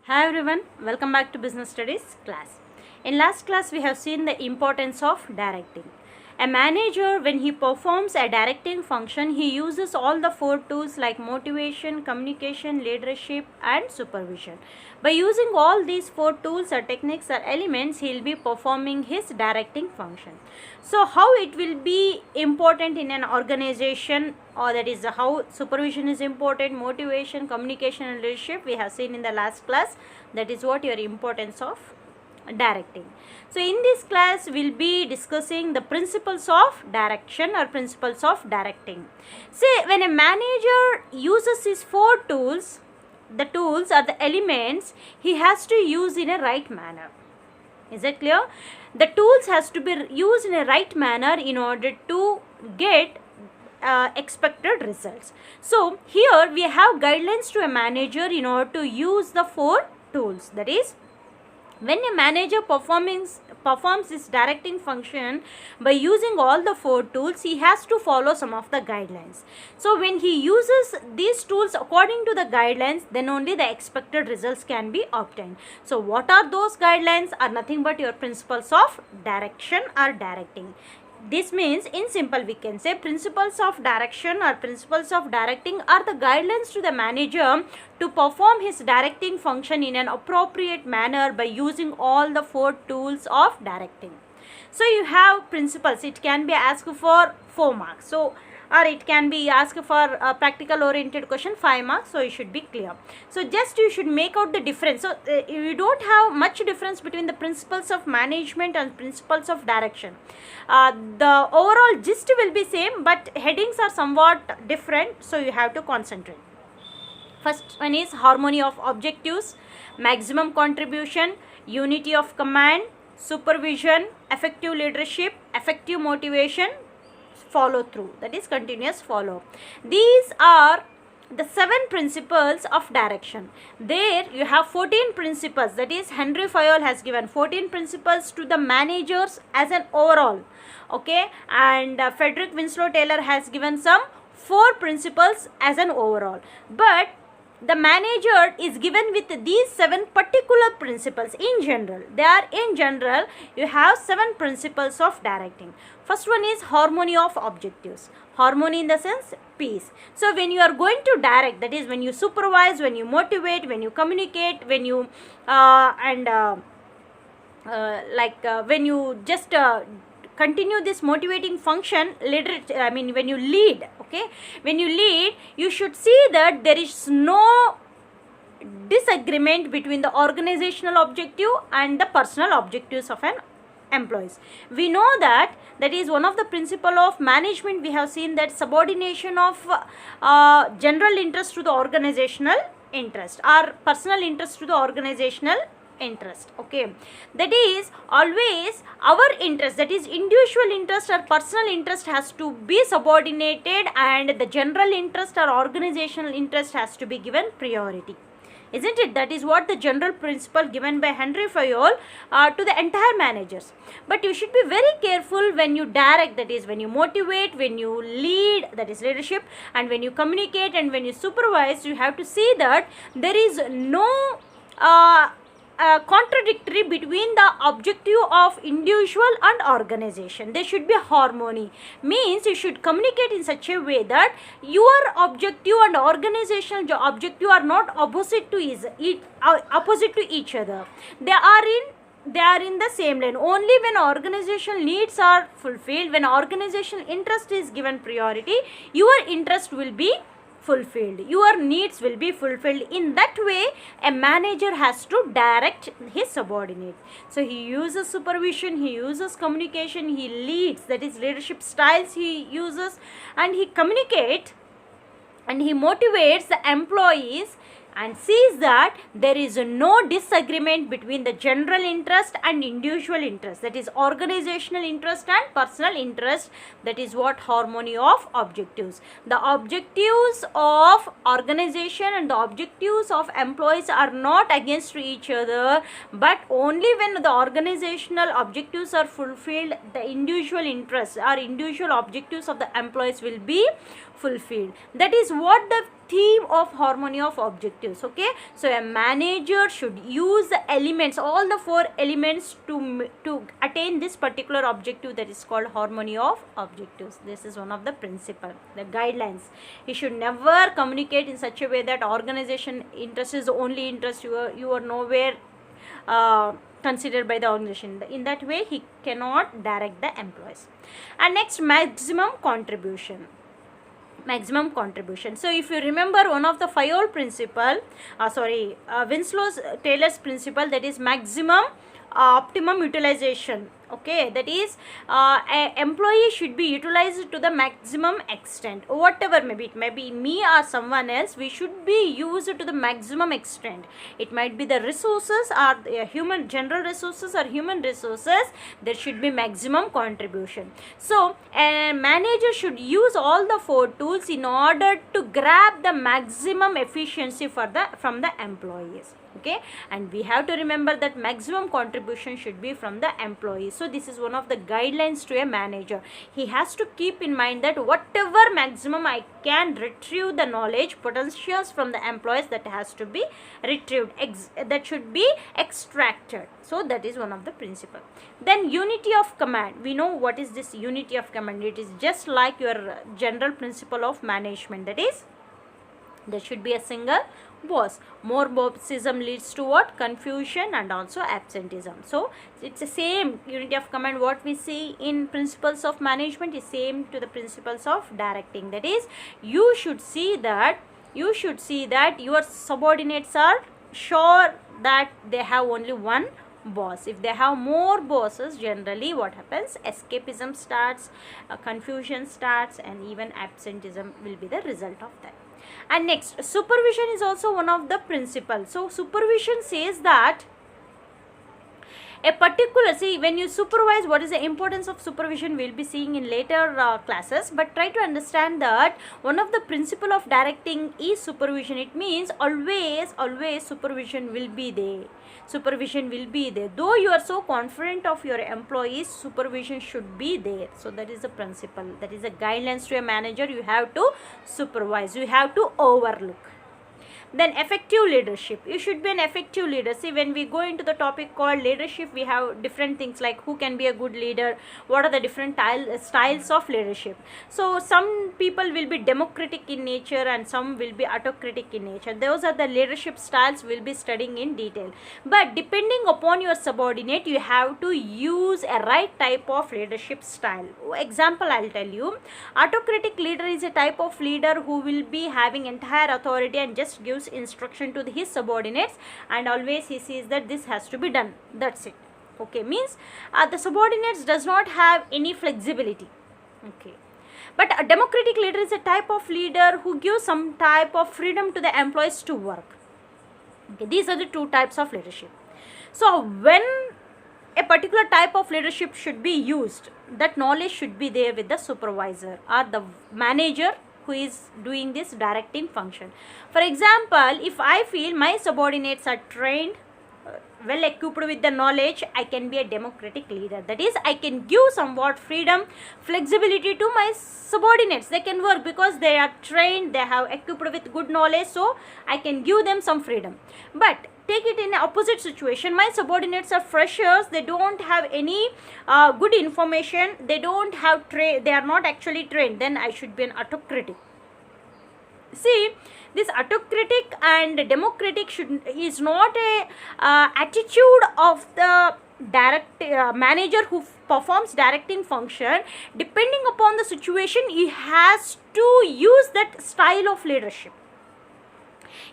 Hi everyone, welcome back to Business Studies class. In last class we have seen the importance of directing. A manager, when he performs a directing function, he uses all the four tools like motivation, communication, leadership and supervision. By using all these four tools or techniques or elements, he will be performing his directing function. So how it will be important in an organization, or that is how supervision is important, motivation, communication and leadership we have seen in the last class. That is what your importance of directing. So in this class we'll be discussing the principles of direction or principles of directing. Say when a manager uses his four tools, the tools or the elements he has to use in a right manner. Is it clear? The tools has to be used in a right manner in order to get expected results. So here we have guidelines to a manager in order to use the four tools. That is, when a manager performs his directing function by using all the four tools, he has to follow some of the guidelines. So when he uses these tools according to the guidelines, then only the expected results can be obtained. So what are those guidelines? Are nothing but your principles of direction or directing. This means, in simple, we can say principles of direction or principles of directing are the guidelines to the manager to perform his directing function in an appropriate manner by using all the four tools of directing. So you have principles. It can be asked for 4 marks. So or it can be asked for a practical oriented question 5 marks, so it should be clear. So just you should make out the difference. So you don't have much difference between the principles of management and principles of direction. The overall gist will be same, but headings are somewhat different, so you have to concentrate. First one is harmony of objectives, maximum contribution, unity of command, supervision, effective leadership, effective motivation, follow through, that is continuous follow. These are the 7 principles of direction. There you have 14 principles, that is Henry Fayol has given 14 principles to the managers as an overall, okay, and Frederick Winslow Taylor has given some 4 principles as an overall, but the manager is given with these 7 particular principles in general. You have 7 principles of directing. First one is harmony of objectives. Harmony in the sense peace. So when you are going to direct, that is when you supervise, when you motivate, when you communicate, when you when you just continue this motivating function, when you lead, okay, when you lead, you should see that there is no disagreement between the organizational objective and the personal objectives of an employees. We know that is one of the principle of management. We have seen that subordination of general interest to the organizational interest or personal interest to the organizational interest, okay. That is always our interest, that is individual interest or personal interest has to be subordinated, and the general interest or organizational interest has to be given priority, isn't it? That is what the general principle given by Henry Fayol to the entire managers. But you should be very careful when you direct, that is when you motivate, when you lead, that is leadership, and when you communicate and when you supervise, you have to see that there is no contradictory between the objective of individual and organization. There should be harmony, means you should communicate in such a way that your objective and organizational objective are not opposite to each other. They are in the same lane. Only when organizational needs are fulfilled, when organizational interest is given priority, your interest will be fulfilled, your needs will be fulfilled. In that way, a manager has to direct his subordinate. So he uses supervision, he uses communication, he leads, that is leadership styles he uses, and he communicates and he motivates the employees and sees that there is no disagreement between the general interest and individual interest, that is organizational interest and personal interest. That is what harmony of objectives. The objectives of organization and the objectives of employees are not against each other, but only when the organizational objectives are fulfilled, the individual interests or individual objectives of the employees will be fulfilled. That is what the theme of harmony of objectives. Okay, so a manager should use the elements, all the 4 elements to attain this particular objective, that is called harmony of objectives. This is one of the principle, the guidelines. He should never communicate in such a way that organization interest is the only interest, you are nowhere considered by the organization. In that way he cannot direct the employees. And next, maximum contribution. So if you remember one of the 5 principle, Winslow's Taylor's principle, that is maximum optimum utilization. Okay, that is a employee should be utilized to the maximum extent, whatever maybe, it may be me or someone else, we should be used to the maximum extent. It might be the resources or human general resources or human resources, there should be maximum contribution. So a manager should use all the 4 tools in order to grab the maximum efficiency from the employees. Okay, and we have to remember that maximum contribution should be from the employees. So this is one of the guidelines to a manager. He has to keep in mind that whatever maximum I can retrieve the knowledge potentials from the employees, that has to be retrieved, that should be extracted. So that is one of the principle. Then unity of command. We know what is this unity of command. It is just like your general principle of management, that is there should be a single boss. More bossism leads to what? Confusion and also absenteeism. So it's the same unity of command what we see in principles of management is same to the principles of directing. That is, you should see that your subordinates are sure that they have only one boss. If they have more bosses, generally what happens? Escapism starts, confusion starts, and even absenteeism will be the result of that. And next, supervision is also one of the principles. So supervision says that a particular, see, when you supervise, what is the importance of supervision we'll be seeing in later classes, but try to understand that one of the principle of directing is supervision. It means always supervision will be there. Though you are so confident of your employees, supervision should be there. So that is the principle, that is the guidelines to a manager. You have to supervise, you have to overlook. Then effective leadership. You should be an effective leader. See, when we go into the topic called leadership, we have different things like who can be a good leader, what are the different styles of leadership. So some people will be democratic in nature and some will be autocratic in nature. Those are the leadership styles we'll be studying in detail. But depending upon your subordinate, you have to use a right type of leadership style. Example, I'll tell you. Autocratic leader is a type of leader who will be having entire authority and just gives instruction to his subordinates, and always he says that this has to be done, that's it. Okay, means the subordinates does not have any flexibility. Okay, but a democratic leader is a type of leader who gives some type of freedom to the employees to work. Okay, these are the 2 types of leadership. So when a particular type of leadership should be used, that knowledge should be there with the supervisor or the manager who is doing this directing function. For example, if I feel my subordinates are trained, well equipped with the knowledge, I can be a democratic leader. That is, I can give somewhat freedom, flexibility to my subordinates. They can work because they are trained, they have equipped with good knowledge, so I can give them some freedom. But take it in the opposite situation. My subordinates are freshers, they don't have any good information, they don't have they are not actually trained, then I should be an autocratic. See, this autocratic and democratic is not a attitude of the manager who performs directing function. Depending upon the situation, he has to use that style of leadership.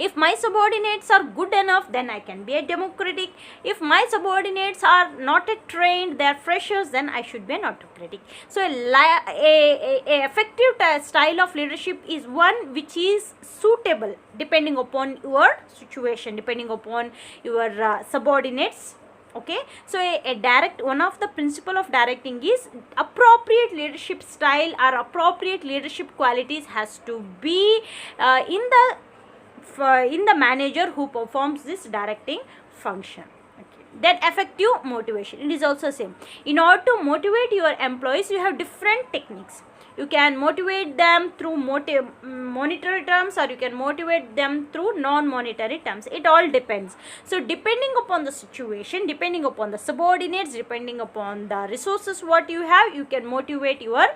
If my subordinates are good enough, then I can be a democratic. If my subordinates are not trained, they are freshers, then I should be an autocratic. So a effective style of leadership is one which is suitable depending upon your situation, depending upon your subordinates. Okay, so one of the principle of directing is appropriate leadership style or appropriate leadership qualities has to be in the manager who performs this directing function. Okay. Then effective motivation, it is also same. In order to motivate your employees, you have different techniques. You can motivate them through monetary terms, or you can motivate them through non-monetary terms. It all depends. So depending upon the situation, depending upon the subordinates, depending upon the resources what you have, you can motivate your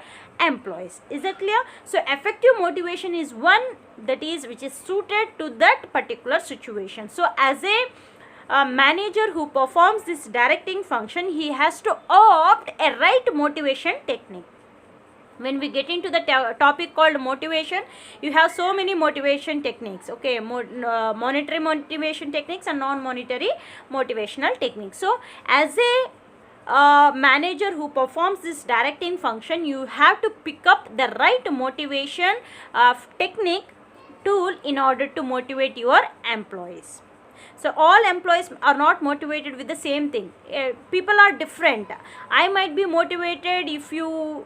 employees. Is that clear? So effective motivation is one that is which is suited to that particular situation. So as a manager who performs this directing function, he has to opt a right motivation technique. When we get into the topic called motivation, you have so many motivation techniques, okay, monetary motivation techniques and non-monetary motivational techniques. So as a manager who performs this directing function, you have to pick up the right motivation technique tool in order to motivate your employees. So all employees are not motivated with the same thing. People are different. I might be motivated if you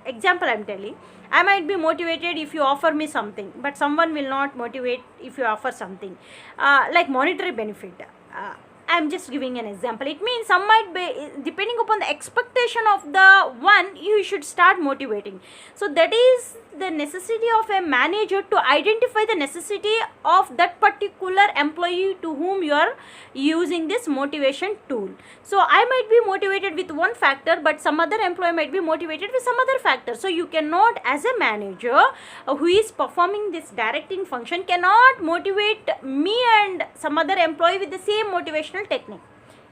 example I am telling, I might be motivated if you offer me something, but someone will not motivate if you offer something like monetary benefit. I am just giving an example. It means some might be, depending upon the expectation of the one, you should start motivating. So that is the necessity of a manager to identify the necessity of that particular employee to whom you are using this motivation tool. So I might be motivated with one factor, but some other employee might be motivated with some other factor. So you cannot, as a manager who is performing this directing function, cannot motivate me and some other employee with the same motivational technique.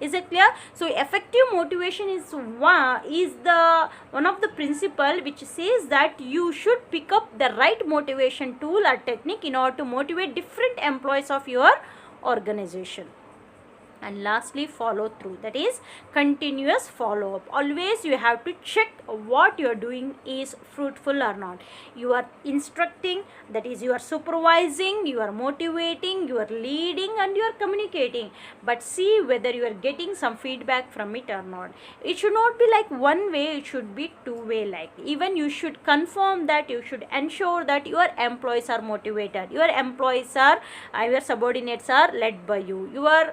Is it clear? So effective motivation is one of the principle which says that you should pick up the right motivation tool or technique in order to motivate different employees of your organization. And lastly, follow through, that is continuous follow up. Always you have to check what you are doing is fruitful or not. You are instructing, that is you are supervising, you are motivating, you are leading and you are communicating, but see whether you are getting some feedback from it or not. It should not be like one way, it should be two-way. Like even you should confirm that, you should ensure that your employees are motivated, your employees are your subordinates are led by you, your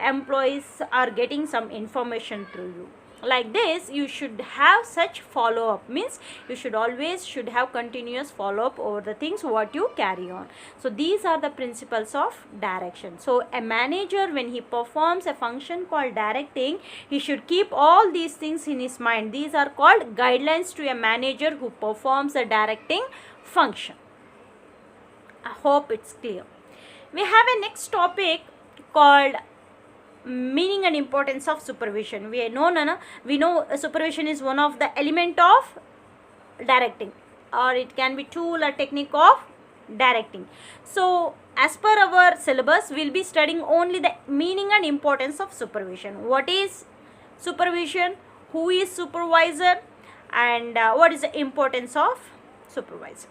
employees are getting some information through you. Like this you should have such follow up, means you should always have continuous follow up over the things what you carry on. So these are the principles of direction. So a manager, when he performs a function called directing, he should keep all these things in his mind. These are called guidelines to a manager who performs a directing function. I hope it's clear. We have a next topic called meaning and importance of supervision. We know supervision is one of the element of directing, or it can be tool or technique of directing. So as per our syllabus, we will be studying only the meaning and importance of supervision. What is supervision, who is supervisor, and what is the importance of supervisor.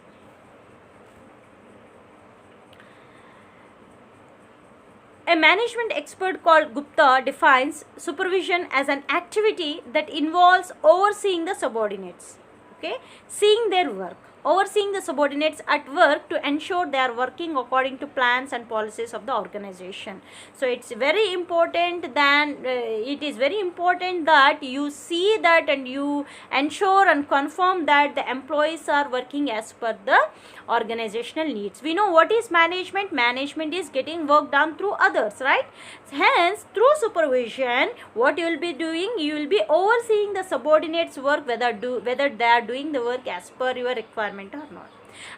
A management expert called Gupta defines supervision as an activity that involves overseeing the subordinates, okay, seeing their work, overseeing the subordinates at work to ensure they are working according to plans and policies of the organization. So it's very important that you see that and you ensure and confirm that the employees are working as per the organizational needs. We know what is management. Management is getting work done through others, right? Hence, through supervision, what you will be doing, you will be overseeing the subordinates' work, whether they are doing the work as per your requirement or not.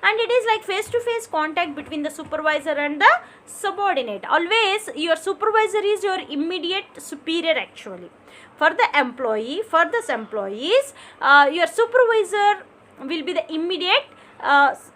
And it is like face-to-face contact between the supervisor and the subordinate. Always your supervisor is your immediate superior actually. For the employees, your supervisor will be the immediate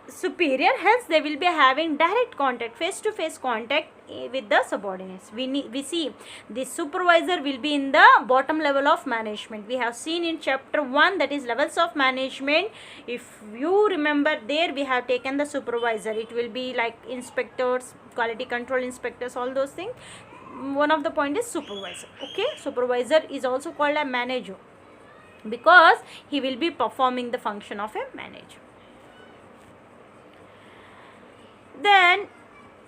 superior, hence they will be having direct contact, face-to-face contact with the subordinates. We see the supervisor will be in the bottom level of management. We have seen in chapter 1, that is levels of management. If you remember, there we have taken the supervisor. It will be like inspectors, quality control inspectors, all those things. One of the point is supervisor, okay. Supervisor is also called a manager because he will be performing the function of a manager. Then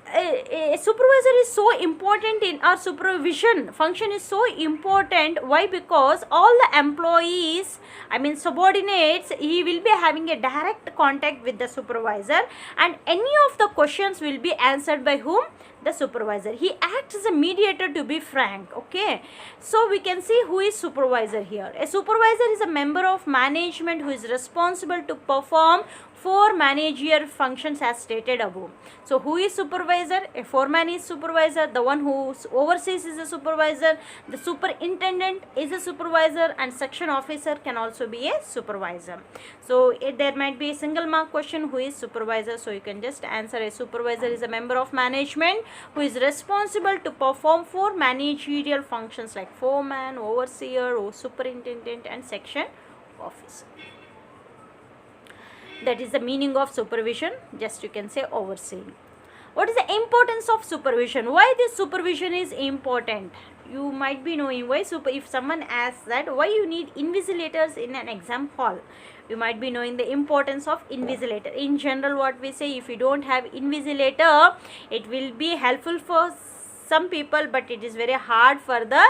a supervisor is so important in our supervision function is so important. Why? Because all the employees, I mean subordinates, he will be having a direct contact with the supervisor, and any of the questions will be answered by whom? The supervisor. He acts as a mediator, to be frank. Okay, so we can see who is supervisor here. A supervisor is a member of management who is responsible to perform 4 managerial functions as stated above. So who is supervisor? A foreman is supervisor, the one who oversees is a supervisor, the superintendent is a supervisor, and section officer can also be a supervisor. So there might be a single mark question, who is supervisor? So you can just answer, a supervisor is a member of management who is responsible to perform 4 managerial functions like foreman, overseer, or superintendent, and section officer. That is the meaning of supervision. Just you can say overseeing. What is the importance of supervision? Why this supervision is important? You might be knowing why if someone asks that why you need invigilators in an exam hall, you might be knowing the importance of invigilator. In general, what we say, if you don't have invigilator, it will be helpful for some people, but it is very hard for the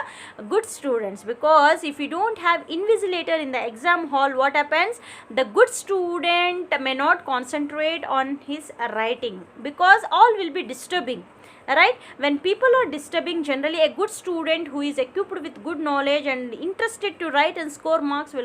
good students, because if you don't have invigilator in the exam hall, what happens? The good student may not concentrate on his writing, because all will be disturbing. Right? When people are disturbing, generally a good student who is equipped with good knowledge and interested to write and score marks will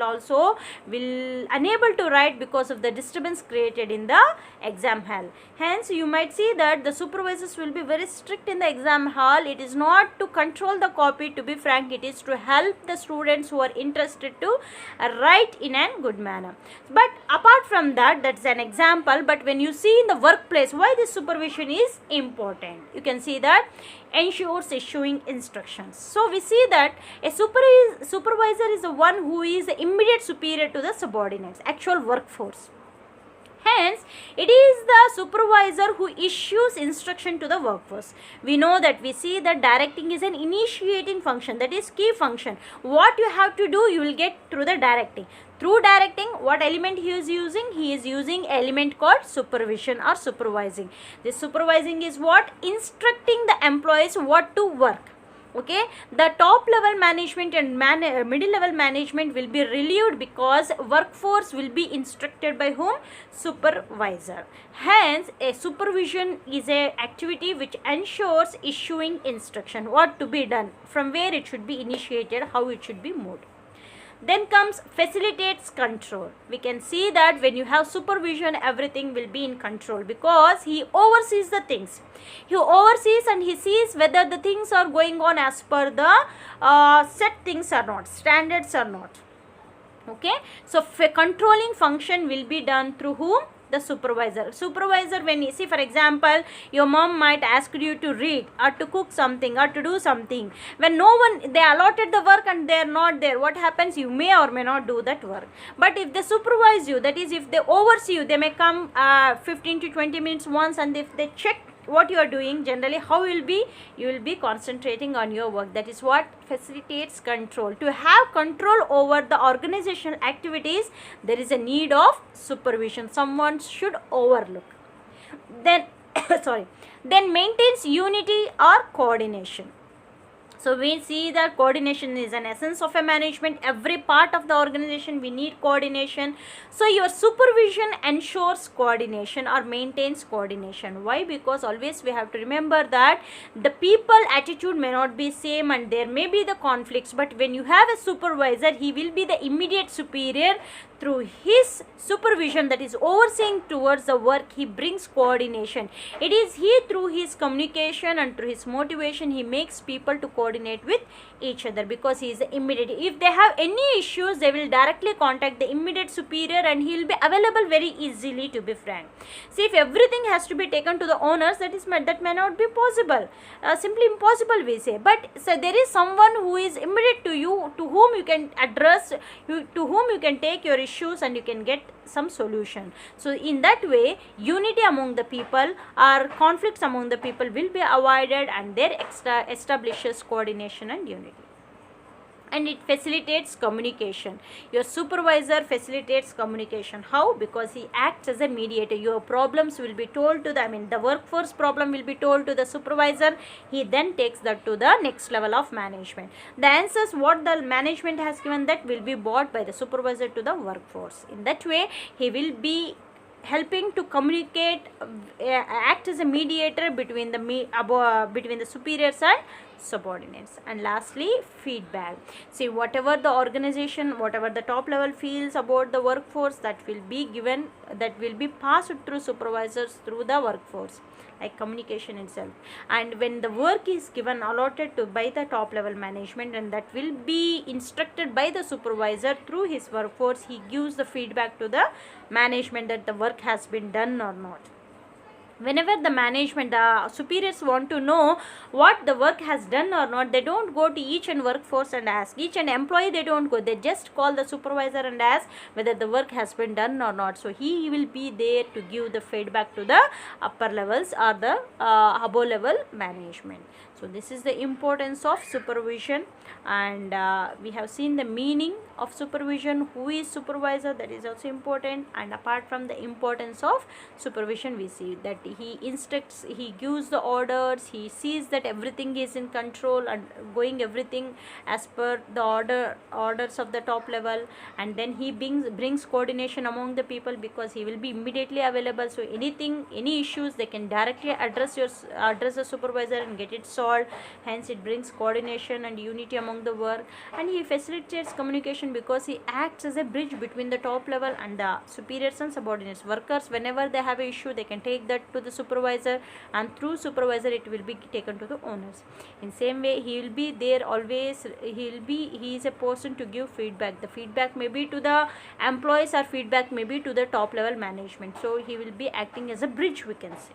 unable to write because of the disturbance created in the exam hall. Hence you might see that the supervisors will be very strict in the exam hall. It is not to control the copy, to be frank, it is to help the students who are interested to write in a good manner. But apart from that, that's an example. But when you see in the workplace, why this supervision is important, you can see that ensures issuing instructions. So we see that a supervisor is the one who is the immediate superior to the subordinates, actual workforce. Hence, it is the supervisor who issues instruction to the workforce. We know that we see that directing is an initiating function, that is key function. What you have to do, you will get through the directing. Through directing, what element he is using? He is using element called supervision or supervising. This supervising is what? Instructing the employees what to work. Okay, the top level management and middle level management will be relieved, because workforce will be instructed by whom? Supervisor. Hence, a supervision is a activity which ensures issuing instruction, what to be done, from where it should be initiated, how it should be moved. Then comes facilitates control. We can see that when you have supervision, everything will be in control, because he oversees the things. He oversees and he sees whether the things are going on as per the set things or not, standards or not. Okay, so controlling function will be done through whom? The supervisor. Supervisor, when you see, for example, your mom might ask you to read or to cook something or to do something. When no one, they allotted the work and they are not there, what happens? You may or may not do that work. But if they supervise you, that is, if they oversee you, they may come 15 to 20 minutes once, and if they check what you are doing, generally how you will be concentrating on your work. That is what facilitates control. To have control over the organizational activities, there is a need of supervision. Someone should overlook. Then then maintains unity or coordination. So we see that coordination is an essence of a management. Every part of the organization we need coordination. So your supervision ensures coordination or maintains coordination. Why? Because always we have to remember that the people attitude may not be same and there may be the conflicts. But when you have a supervisor, he will be the immediate superior. Through his supervision, that is overseeing towards the work, he brings coordination. It is he, through his communication and through his motivation, he makes people to coordinate with each other, because he is the immediate. If they have any issues, they will directly contact the immediate superior and he will be available very easily, to be frank. See, if everything has to be taken to the owners, that may not be possible. Simply impossible, we say. But so there is someone who is immediate to you, to whom you can address, to whom you can take your issues and you can get some solution. So in that way, unity among the people or conflicts among the people will be avoided, and there establishes coordination and unity. and it facilitates communication. Your supervisor facilitates communication. How? Because he acts as a mediator. Your problems will be told to the workforce problem will be told to the supervisor. He then takes that to the next level of management. The answers what the management has given, that will be brought by the supervisor to the workforce. In that way, he will be helping to communicate, act as a mediator between the superiors and subordinates. And lastly, feedback. See, whatever the organization, whatever the top level feels about the workforce, that will be passed through supervisors through the workforce, like communication itself. And when the work is given allotted to by the top level management, and that will be instructed by the supervisor through his workforce, he gives the feedback to the management that the work has been done or not. Whenever the superiors want to know what the work has done or not, they don't go to each and workforce and ask. Each and employee, they don't go. They just call the supervisor and ask whether the work has been done or not. So he will be there to give the feedback to the upper levels or the above level management. So this is the importance of supervision, and we have seen the meaning of supervision. Who is supervisor? That is also important. And apart from the importance of supervision, we see that he instructs, he gives the orders, he sees that everything is in control and going everything as per the orders of the top level. And then he brings coordination among the people, because he will be immediately available. So any issues, they can directly address the supervisor and get it solved. Hence it brings coordination and unity among the work. And he facilitates communication, because he acts as a bridge between the top level and the superiors and subordinates. Workers, whenever they have an issue, they can take that to the supervisor, and through supervisor it will be taken to the owners. In same way, he will be there always. He is a person to give feedback. The feedback may be to the employees, or feedback may be to the top level management. So he will be acting as a bridge, we can say.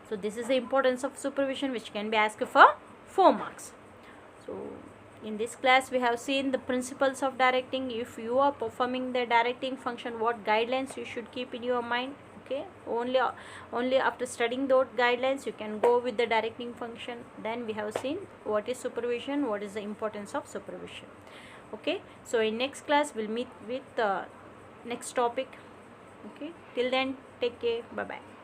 So this is the importance of supervision, which can be asked for 4 marks. So in this class, we have seen the principles of directing. If you are performing the directing function, what guidelines you should keep in your mind. Okay, only after studying those guidelines you can go with the directing function. Then we have seen what is supervision, what is the importance of supervision. Okay, so in next class we'll meet with the next topic. Okay, till then, take care. Bye bye.